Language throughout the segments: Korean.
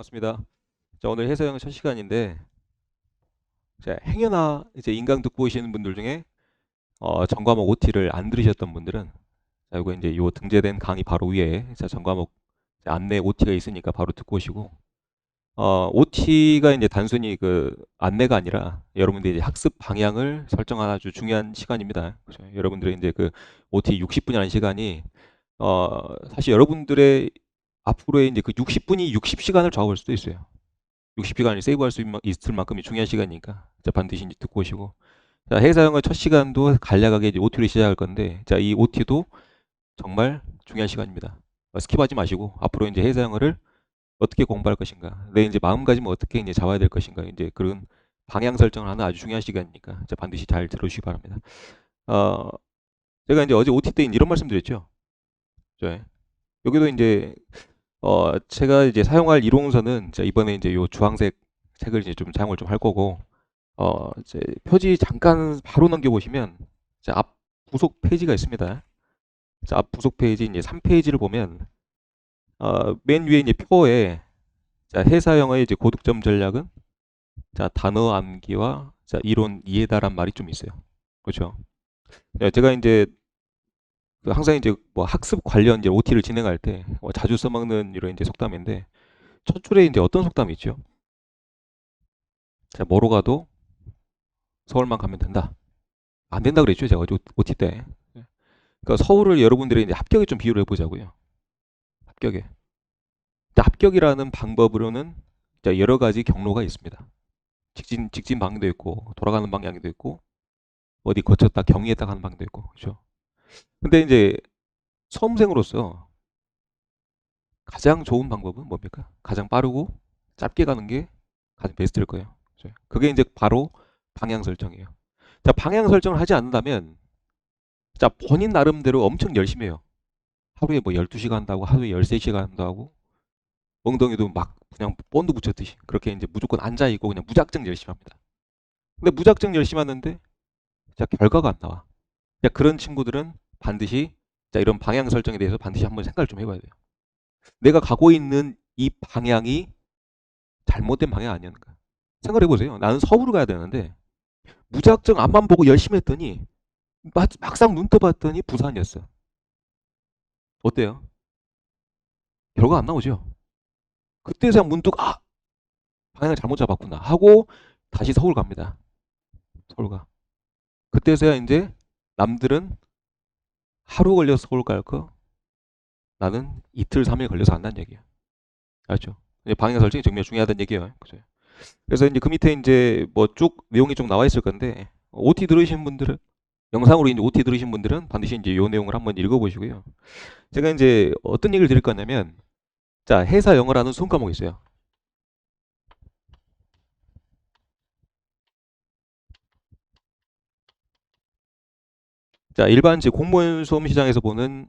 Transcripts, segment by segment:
반갑습니다. 자, 오늘 해서형 첫 시간인데, 자, 행여나 이제 인강 듣고 오시는 분들 중에 전과목 OT를 안 들으셨던 분들은, 자, 이거 이제 요 등재된 강의 바로 위에 자, 전과목 안내 OT가 있으니까 바로 듣고 오시고, OT가 이제 단순히 그 안내가 아니라 여러분들이 이제 학습 방향을 설정하는 아주 중요한 시간입니다. 그죠? 여러분들의 이제 그 OT 60분이라는 시간이 사실 여러분들의 앞으로의 이제 그 60분이 60시간을 좌우할 수도 있어요. 60시간을 세이브할 수 있을 만큼이 중요한 시간이니까 자, 반드시 이제 듣고 오시고 자, 해사형의 첫 시간도 간략하게 이제 OT로 시작할 건데 자, 이 OT도 정말 중요한 시간입니다. 스킵하지 마시고 앞으로 이제 해사형어를 어떻게 공부할 것인가 내 이제 마음가짐을 어떻게 이제 잡아야 될 것인가 이제 그런 방향 설정을 하는 아주 중요한 시간이니까 자, 반드시 잘 들어주시기 바랍니다. 어, 제가 이제 어제 OT 때 이런 말씀 드렸죠. 자, 여기도 이제 제가 이제 사용할 이론서는 자, 이번에 이제 요 주황색 책을 이제 좀 사용을 좀 할 거고, 이제 표지 잠깐 바로 넘겨보시면, 자, 앞 부속 페이지가 있습니다. 자, 앞 부속 페이지 이제 3페이지를 보면, 맨 위에 이제 표에, 자, 회사형의 이제 고득점 전략은, 자, 단어 암기와 자, 이론 이해다란 말이 좀 있어요. 그렇죠? 네, 제가 이제 항상 이제 뭐 학습 관련 이제 OT를 진행할 때 자주 써먹는 이런 이제 속담인데, 첫 줄에 이제 어떤 속담이 있죠? 자, 뭐로 가도 서울만 가면 된다. 안 된다 그랬죠, 제가 어제 OT 때. 그러니까 서울을 여러분들이 이제 합격에 좀 비유를 해보자고요. 합격에. 합격이라는 방법으로는 여러 가지 경로가 있습니다. 직진 방향도 있고, 돌아가는 방향도 있고, 어디 거쳤다 경유했다 가는 방향도 있고, 그렇죠. 근데 이제 수험생으로서 가장 좋은 방법은 뭡니까? 가장 빠르고 짧게 가는 게 가장 베스트일 거예요. 그렇죠? 그게 이제 바로 방향 설정이에요. 자, 방향 설정을 하지 않는다면, 자, 본인 나름대로 엄청 열심히 해요. 하루에 뭐 12시간 한다고, 하루에 13시간 한다고, 엉덩이도 막 그냥 본드 붙였듯이 그렇게 이제 무조건 앉아있고 그냥 무작정 열심히 합니다. 근데 무작정 열심히 하는데 자, 결과가 안 나와. 자, 그런 친구들은 반드시 자, 이런 방향 설정에 대해서 반드시 한번 생각을 좀 해봐야 돼요. 내가 가고 있는 이 방향이 잘못된 방향 아니었는가? 생각을 해보세요. 나는 서울을 가야 되는데 무작정 앞만 보고 열심히 했더니 막상 눈 떠봤더니 부산이었어. 어때요? 결과 안 나오죠? 그때서 문득 방향을 잘못 잡았구나 하고 다시 서울 갑니다. 서울 가. 그때서야 이제 남들은 하루 걸려서 서울 갈 거, 나는 이틀, 3일 걸려서 간다는 얘기야. 알죠? 방향 설정이 정말 중요하다는 얘기예요. 그죠? 그래서 이제 그 밑에 이제 뭐 쭉 내용이 좀 나와 있을 건데, OT 들으신 분들은, 영상으로 이제 OT 들으신 분들은 반드시 이제 이 내용을 한번 읽어보시고요. 제가 이제 어떤 얘기를 드릴 거냐면, 자, 회사 영어라는 수험 과목이 있어요. 자, 일반 제 공무원 수험 시장에서 보는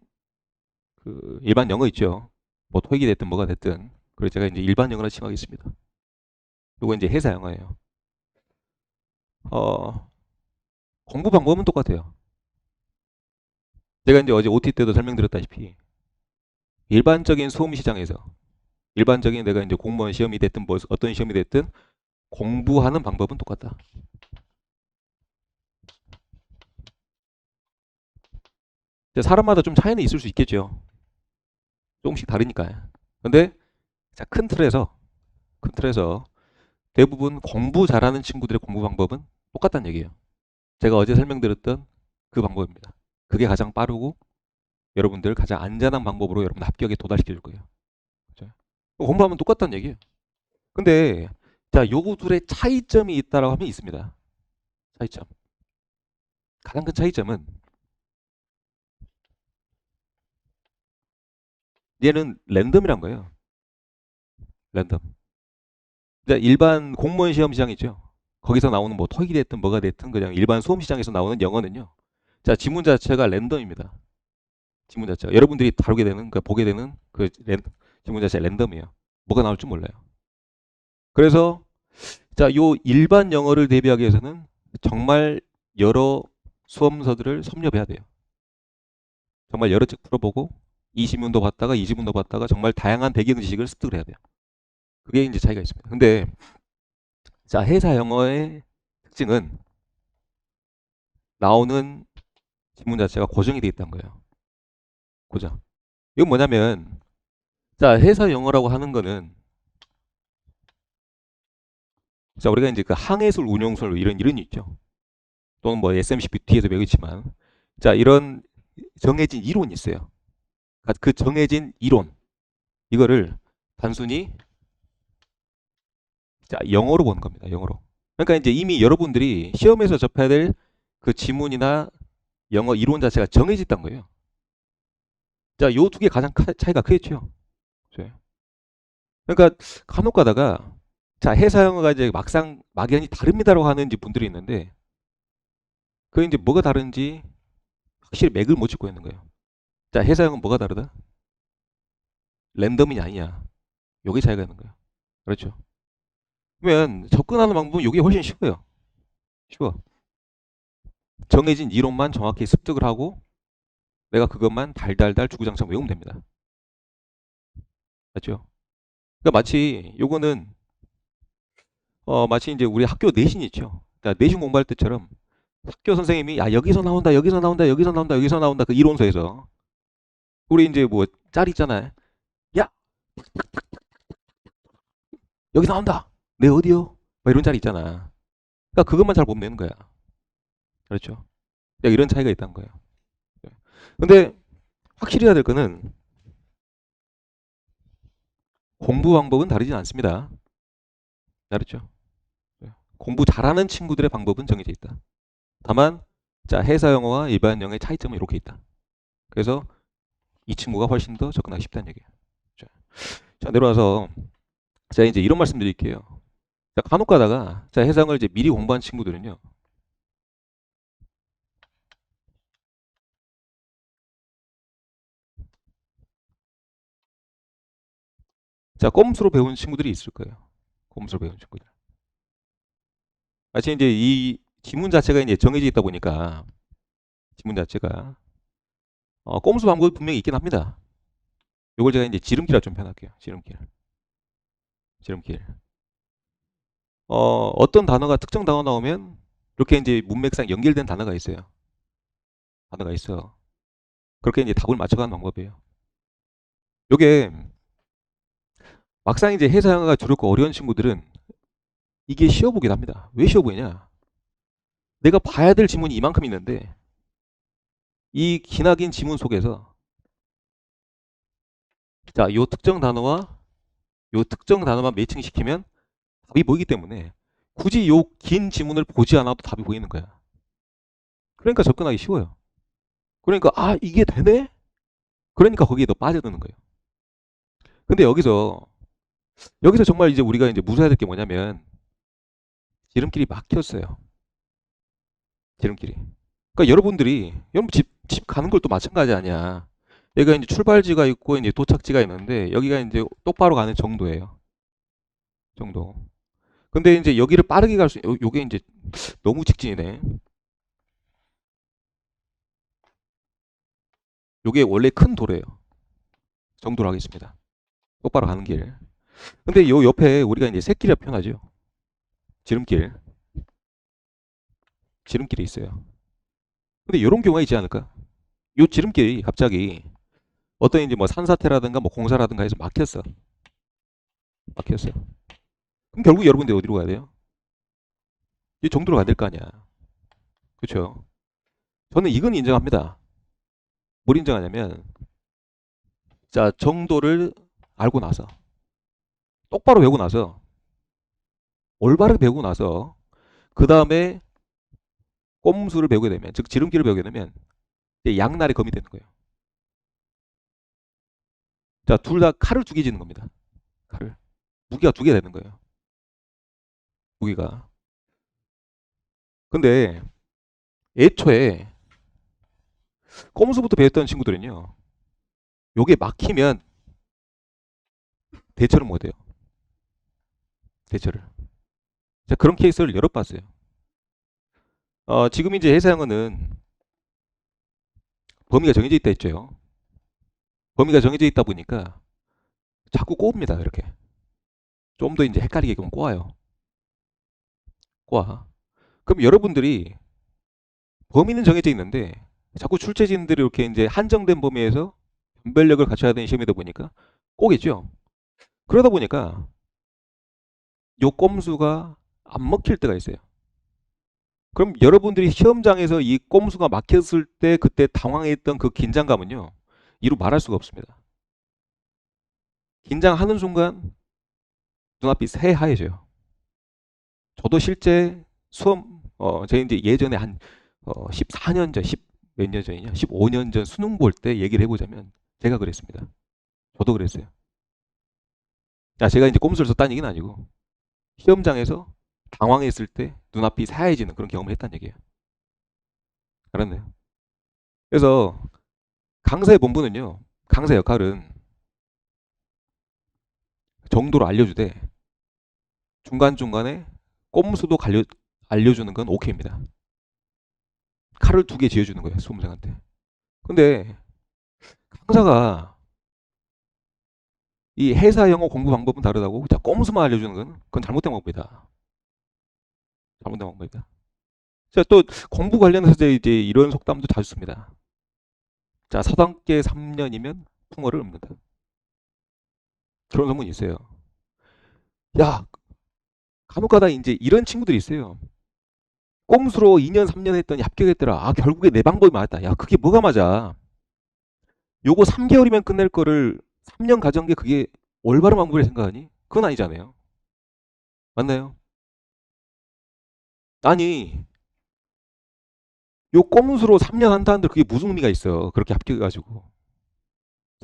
그 일반 영어 있죠. 뭐 토익이 됐든 뭐가 됐든. 그래서 제가 이제 일반 영어라 칭하겠습니다. 이거 이제 회사 영어예요. 어, 공부 방법은 똑같아요. 제가 이제 어제 OT 때도 설명드렸다시피 일반적인 수험 시장에서 일반적인 내가 이제 공무원 시험이 됐든 뭐 어떤 시험이 됐든 공부하는 방법은 똑같다. 사람마다 좀 차이는 있을 수 있겠죠. 조금씩 다르니까요. 근데 자, 큰 틀에서 대부분 공부 잘하는 친구들의 공부 방법은 똑같다는 얘기예요. 제가 어제 설명드렸던 그 방법입니다. 그게 가장 빠르고 여러분들 가장 안전한 방법으로 여러분 합격에 도달시켜 줄 거예요. 그렇죠? 공부하면 똑같다는 얘기예요. 근데 자, 요거 둘의 차이점이 있다라고 하면 있습니다. 차이점. 가장 큰 차이점은 얘는 랜덤이란 거예요. 랜덤. 그러니까 일반 공무원 시험 시장 있죠. 거기서 나오는 뭐 토익이 됐든 뭐가 됐든 그냥 일반 수험 시장에서 나오는 영어는요. 자, 지문 자체가 랜덤입니다. 지문 자체가 여러분들이 다루게 되는 그 보게 되는 지문 자체가 랜덤이에요. 뭐가 나올 줄 몰라요. 그래서 자, 요 일반 영어를 대비하기 위해서는 정말 여러 수험서들을 섭렵해야 돼요. 정말 여러 책 풀어보고 이 지문도 봤다가 이 지문도 봤다가 정말 다양한 배경 지식을 습득을 해야 돼요. 그게 이제 차이가 있습니다. 근데 자, 회사 영어의 특징은 나오는 지문 자체가 고정이 돼 있다는 거예요. 고정. 이건 뭐냐면 자, 회사 영어라고 하는 거는 자, 우리가 이제 그 항해술, 운용술 이런 이론이 있죠. 또는 뭐 SMCPT에도 배우지만 자, 이런 정해진 이론이 있어요. 그 정해진 이론 이거를 단순히 자, 영어로 보는 겁니다. 영어로. 그러니까 이제 이미 여러분들이 시험에서 접해야 될 그 지문이나 영어 이론 자체가 정해져 있다는 거예요. 자, 요 두 개 가장 차이가 크겠죠. 그러니까 간혹 가다가 자, 회사 영어가 이제 막상 막연히 다릅니다라고 하는 분들이 있는데 그 이제 뭐가 다른지 확실히 맥을 못 짚고 있는 거예요. 자, 회사 영어는 뭐가 다르다? 랜덤이냐 아니냐. 요게 차이가 있는 거예요. 그렇죠. 그러면 접근하는 방법은 요게 훨씬 쉬워요. 쉬워. 정해진 이론만 정확히 습득을 하고 내가 그것만 달달달 주구장창 외우면 됩니다. 맞죠? 그러니까 마치 요거는 마치 이제 우리 학교 내신 있죠. 그러니까 내신 공부할 때처럼 학교 선생님이 야 여기서 나온다 여기서 나온다 여기서 나온다 여기서 나온다 그 이론서에서 우리 이제 뭐 짤 있잖아요. 야 여기 나온다. 내 어디요? 막 이런 짤 있잖아. 그러니까 그것만 잘 보면 되는 거야. 그렇죠? 그러니까 이런 차이가 있다는 거예요. 근데 확실히 해야 될 거는 공부 방법은 다르진 않습니다. 알았죠? 공부 잘하는 친구들의 방법은 정해져 있다. 다만 자, 회사 영어와 일반 영어의 차이점은 이렇게 있다. 그래서 이 친구가 훨씬 더 접근하기 쉽다는 얘기예요. 자, 내려와서 제가 이제 이런 말씀 드릴게요. 자, 간혹 가다가 자, 해상을 이제 미리 공부한 친구들은요. 자, 꼼수로 배운 친구들이 있을 거예요. 꼼수로 배운 친구들. 마치 이제 이 지문 자체가 이제 정해져 있다 보니까 지문 자체가 꼼수 방법이 분명히 있긴 합니다. 이걸 제가 이제 지름길이라 좀 표현할게요. 지름길. 지름길. 어떤 단어가 특정 단어 나오면 이렇게 이제 문맥상 연결된 단어가 있어요. 단어가 있어. 그렇게 이제 답을 맞춰가는 방법이에요. 요게 막상 이제 회사 영어가 두렵고 어려운 친구들은 이게 쉬워 보긴 합니다. 왜 쉬워 보이냐? 내가 봐야 될 지문이 이만큼 있는데 이 기나긴 지문 속에서 자, 요 특정 단어와 요 특정 단어만 매칭시키면 답이 보이기 때문에 굳이 요 긴 지문을 보지 않아도 답이 보이는 거야. 그러니까 접근하기 쉬워요. 그러니까 아 이게 되네? 그러니까 거기에 더 빠져드는 거예요. 근데 여기서 정말 이제 우리가 이제 무서워야 될 게 뭐냐면 지름길이 막혔어요. 지름길이. 그러니까 여러분 집 가는 걸 또 마찬가지 아니야. 여기가 이제 출발지가 있고 이제 도착지가 있는데 여기가 이제 똑바로 가는 정도예요. 정도. 근데 이제 여기를 빠르게 갈 수, 요게 이제 너무 직진이네. 요게 원래 큰 도로예요. 정도로 하겠습니다. 똑바로 가는 길. 근데 요 옆에 우리가 이제 새길이라 표현하죠. 지름길. 지름길이 있어요. 근데 이런 경우가 있지 않을까? 요 지름길이 갑자기 어떤 이제 뭐 산사태라든가 뭐 공사라든가 해서 막혔어. 막혔어. 그럼 결국 여러분들 어디로 가야 돼요? 이 정도로 가야 될 거 아니야. 그렇죠? 저는 이건 인정합니다. 뭘 인정하냐면 자, 정도를 알고 나서 똑바로 배우고 나서 올바르게 배우고 나서 그 다음에 꼼수를 배우게 되면 즉 지름길을 배우게 되면 이제 양날의 검이 되는 거예요. 자, 둘 다 칼을 두 개 쥐는 겁니다. 칼을. 무기가 두 개 되는 거예요. 무기가. 근데 애초에 꼼수부터 배웠던 친구들은요. 요게 막히면 대처를 못 해요. 대처를. 자, 그런 케이스를 여러 봤어요. 지금 이제 해상은 범위가 정해져 있다 했죠. 범위가 정해져 있다 보니까 자꾸 꼬웁니다. 이렇게. 좀 더 이제 헷갈리게 좀 꼬아요. 꼬아. 그럼 여러분들이 범위는 정해져 있는데 자꾸 출제진들이 이렇게 이제 한정된 범위에서 변별력을 갖춰야 되는 시험이다 보니까 꼬겠죠. 그러다 보니까 요 꼼수가 안 먹힐 때가 있어요. 그럼 여러분들이 시험장에서 이 꼼수가 막혔을 때 그때 당황했던 그 긴장감은요, 이루 말할 수가 없습니다. 긴장하는 순간 눈앞이 새하얘져요. 저도 실제 수험, 제가 이제 예전에 한 14년 전, 10 몇 년 전이냐? 15년 전 수능 볼 때 얘기를 해보자면 제가 그랬습니다. 저도 그랬어요. 제가 이제 꼼수를 썼다는 얘기는 아니고 시험장에서 당황했을 때 눈앞이 새하얘지는 그런 경험을 했다는 얘기예요. 알았나요? 그래서 강사의 본분은요, 강사 역할은 정도로 알려주되 중간중간에 꼼수도 알려주는 건 오케이입니다. 칼을 2개 쥐어주는 거예요, 수험생한테. 근데 강사가 이 회사 영어 공부 방법은 다르다고 자 꼼수만 알려주는 건 그건 잘못된 방법이다. 잘못된 방법이다. 자, 또 공부 관련해서 이제 이런 속담도 자주 씁니다. 자, 서당계 3년이면 풍어를 읊는다. 그런 소문이 있어요. 야, 간혹가다 이제 이런 친구들이 있어요. 꼼수로 2년 3년 했더니 합격했더라. 아, 결국에 내 방법이 맞았다. 야, 그게 뭐가 맞아? 요거 3개월이면 끝낼 거를 3년 가져온 게 그게 올바른 방법이라 생각하니? 그건 아니잖아요. 맞나요? 아니, 요 꼼수로 3년 한다는데 그게 무슨 의미가 있어. 그렇게 합격해가지고.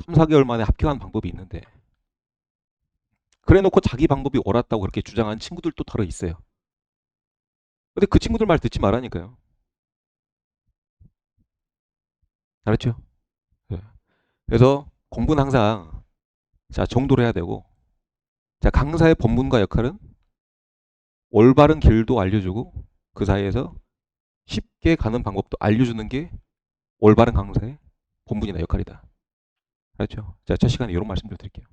3, 4개월 만에 합격한 방법이 있는데. 그래 놓고 자기 방법이 옳았다고 그렇게 주장하는 친구들도 덜어 있어요. 근데 그 친구들 말 듣지 말라니까요. 알았죠? 네. 그래서 공부는 항상 자 정도로 해야 되고 자 강사의 본분과 역할은 올바른 길도 알려주고 그 사이에서 쉽게 가는 방법도 알려주는 게 올바른 강사의 본분이나 역할이다. 알았죠? 자, 첫 시간에 이런 말씀 좀 드릴게요.